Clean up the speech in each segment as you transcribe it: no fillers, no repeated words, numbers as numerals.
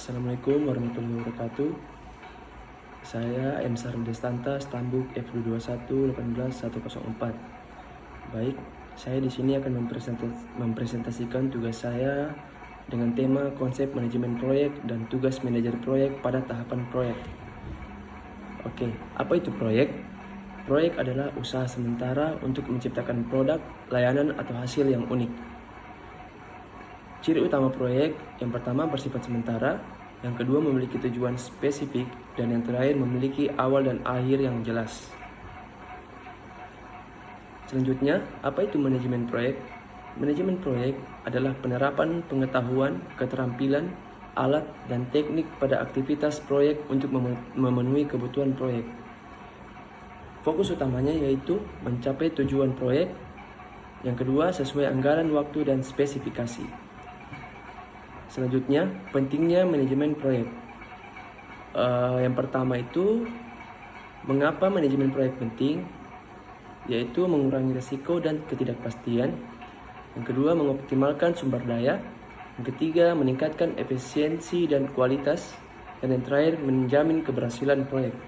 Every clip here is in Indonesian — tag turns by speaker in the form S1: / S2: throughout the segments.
S1: Assalamualaikum warahmatullahi wabarakatuh. Saya M. Destanta, Stambuk F221-18104. Baik, saya di sini akan mempresentasikan tugas saya dengan tema konsep manajemen proyek dan tugas manajer proyek pada tahapan proyek. Oke, apa itu proyek? Proyek adalah usaha sementara untuk menciptakan produk, layanan, atau hasil yang unik. Ciri utama proyek, yang pertama bersifat sementara, yang kedua memiliki tujuan spesifik, dan yang terakhir memiliki awal dan akhir yang jelas. Selanjutnya, apa itu manajemen proyek? Manajemen proyek adalah penerapan pengetahuan, keterampilan, alat, dan teknik pada aktivitas proyek untuk memenuhi kebutuhan proyek. Fokus utamanya yaitu mencapai tujuan proyek, yang kedua sesuai anggaran waktu dan spesifikasi. Selanjutnya, pentingnya manajemen proyek. Yang pertama itu, mengapa manajemen proyek penting? Yaitu mengurangi risiko dan ketidakpastian. Yang kedua, mengoptimalkan sumber daya. Yang ketiga, meningkatkan efisiensi dan kualitas. Dan yang terakhir, menjamin keberhasilan proyek.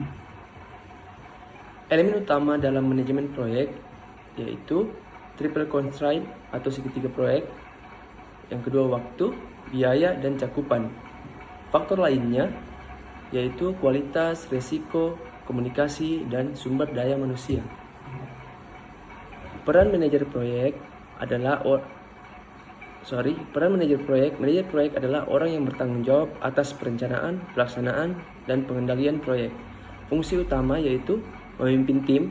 S1: Elemen utama dalam manajemen proyek yaitu triple constraint atau segitiga proyek. Yang kedua, waktu, biaya, dan cakupan. Faktor lainnya yaitu kualitas, risiko, komunikasi, dan sumber daya manusia. Peran manajer proyek adalah manajer proyek adalah orang yang bertanggung jawab atas perencanaan, pelaksanaan, dan pengendalian proyek. Fungsi utama yaitu memimpin tim,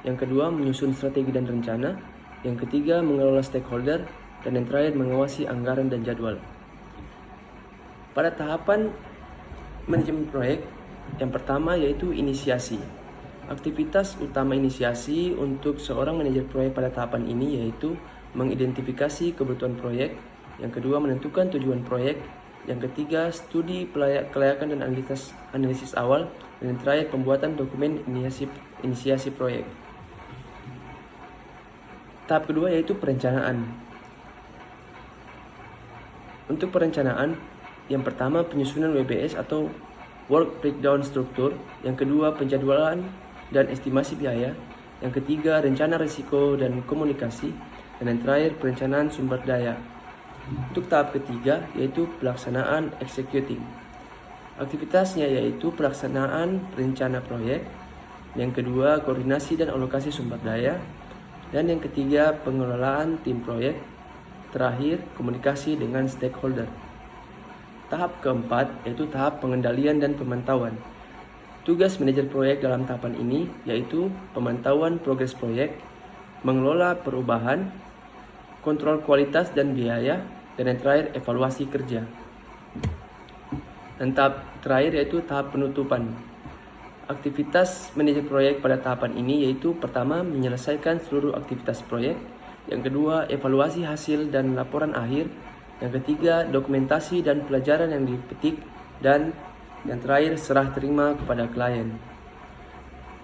S1: yang kedua menyusun strategi dan rencana, yang ketiga mengelola stakeholder, dan yang terakhir mengawasi anggaran dan jadwal. Pada tahapan manajemen proyek, yang pertama yaitu inisiasi. Aktivitas utama inisiasi untuk seorang manajer proyek pada tahapan ini yaitu mengidentifikasi kebutuhan proyek, yang kedua menentukan tujuan proyek, yang ketiga studi kelayakan dan analisis awal, dan yang terakhir pembuatan dokumen inisiasi proyek. Tahap kedua yaitu perencanaan. Untuk perencanaan, yang pertama penyusunan WBS atau Work Breakdown Structure, yang kedua penjadwalan dan estimasi biaya, yang ketiga rencana risiko dan komunikasi, dan yang terakhir perencanaan sumber daya. Untuk tahap ketiga yaitu pelaksanaan executing. Aktivitasnya yaitu pelaksanaan rencana proyek, yang kedua koordinasi dan alokasi sumber daya, dan yang ketiga pengelolaan tim proyek, terakhir komunikasi dengan stakeholder. Tahap keempat yaitu tahap pengendalian dan pemantauan. Tugas manajer proyek dalam tahapan ini yaitu pemantauan progres proyek, mengelola perubahan, kontrol kualitas dan biaya, dan yang terakhir evaluasi kerja. Dan tahap terakhir yaitu tahap penutupan. Aktivitas manajer proyek pada tahapan ini yaitu pertama menyelesaikan seluruh aktivitas proyek, yang kedua evaluasi hasil dan laporan akhir, yang ketiga dokumentasi dan pelajaran yang dipetik, dan yang terakhir serah terima kepada klien.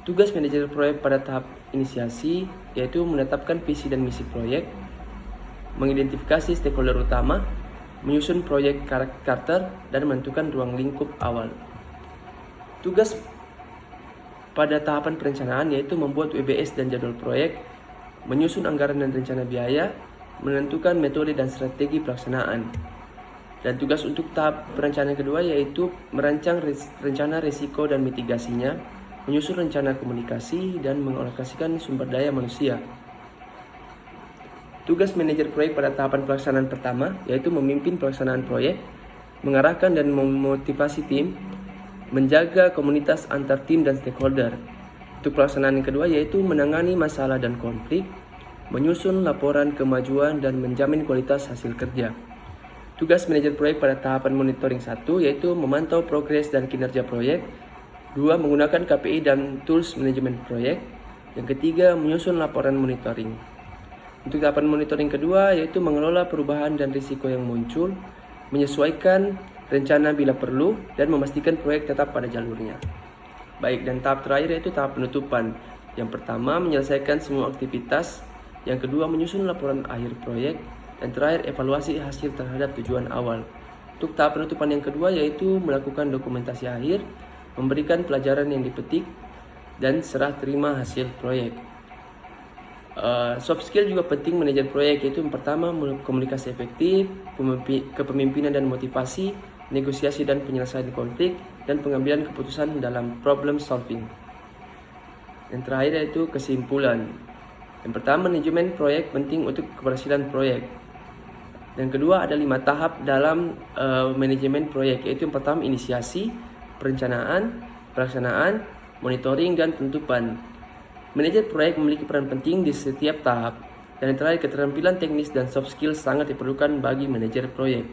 S1: Tugas manajer proyek pada tahap inisiasi yaitu menetapkan visi dan misi proyek, mengidentifikasi stakeholder utama, menyusun proyek karakter, dan menentukan ruang lingkup awal. Tugas pada tahapan perencanaan yaitu membuat WBS dan jadwal proyek, menyusun anggaran dan rencana biaya, menentukan metode dan strategi pelaksanaan. Dan tugas untuk tahap perencanaan kedua yaitu merancang rencana risiko dan mitigasinya, menyusun rencana komunikasi, dan mengalokasikan sumber daya manusia. Tugas manajer proyek pada tahapan pelaksanaan pertama yaitu memimpin pelaksanaan proyek, mengarahkan dan memotivasi tim, menjaga komunitas antar tim dan stakeholder. Untuk pelaksanaan yang kedua yaitu menangani masalah dan konflik, menyusun laporan kemajuan, dan menjamin kualitas hasil kerja. Tugas manajer proyek pada tahapan monitoring 1 yaitu memantau progres dan kinerja proyek, 2 menggunakan KPI dan tools manajemen proyek, yang ketiga menyusun laporan monitoring. Untuk tahapan monitoring kedua yaitu mengelola perubahan dan risiko yang muncul, menyesuaikan rencana bila perlu, dan memastikan proyek tetap pada jalurnya. Baik, dan tahap terakhir yaitu tahap penutupan. Yang pertama menyelesaikan semua aktivitas, yang kedua menyusun laporan akhir proyek, dan terakhir evaluasi hasil terhadap tujuan awal. Untuk tahap penutupan yang kedua yaitu melakukan dokumentasi akhir, memberikan pelajaran yang dipetik, dan serah terima hasil proyek. Soft skill juga penting manajer proyek, yaitu yang pertama komunikasi efektif, kepemimpinan dan motivasi, negosiasi dan penyelesaian konflik, dan pengambilan keputusan dalam problem solving. Yang terakhir yaitu kesimpulan. Yang pertama, manajemen proyek penting untuk keberhasilan proyek. Yang kedua, ada 5 tahap dalam manajemen proyek, yaitu yang pertama inisiasi, perencanaan, pelaksanaan, monitoring, dan penutupan. Manajer proyek memiliki peran penting di setiap tahap. Dan yang terakhir, keterampilan teknis dan soft skill sangat diperlukan bagi manajer proyek.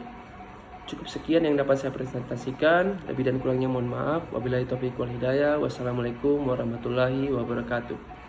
S1: Cukup sekian yang dapat saya presentasikan. Lebih dan kurangnya mohon maaf. Wabillahi taufiq wal hidayah. Wassalamualaikum warahmatullahi wabarakatuh.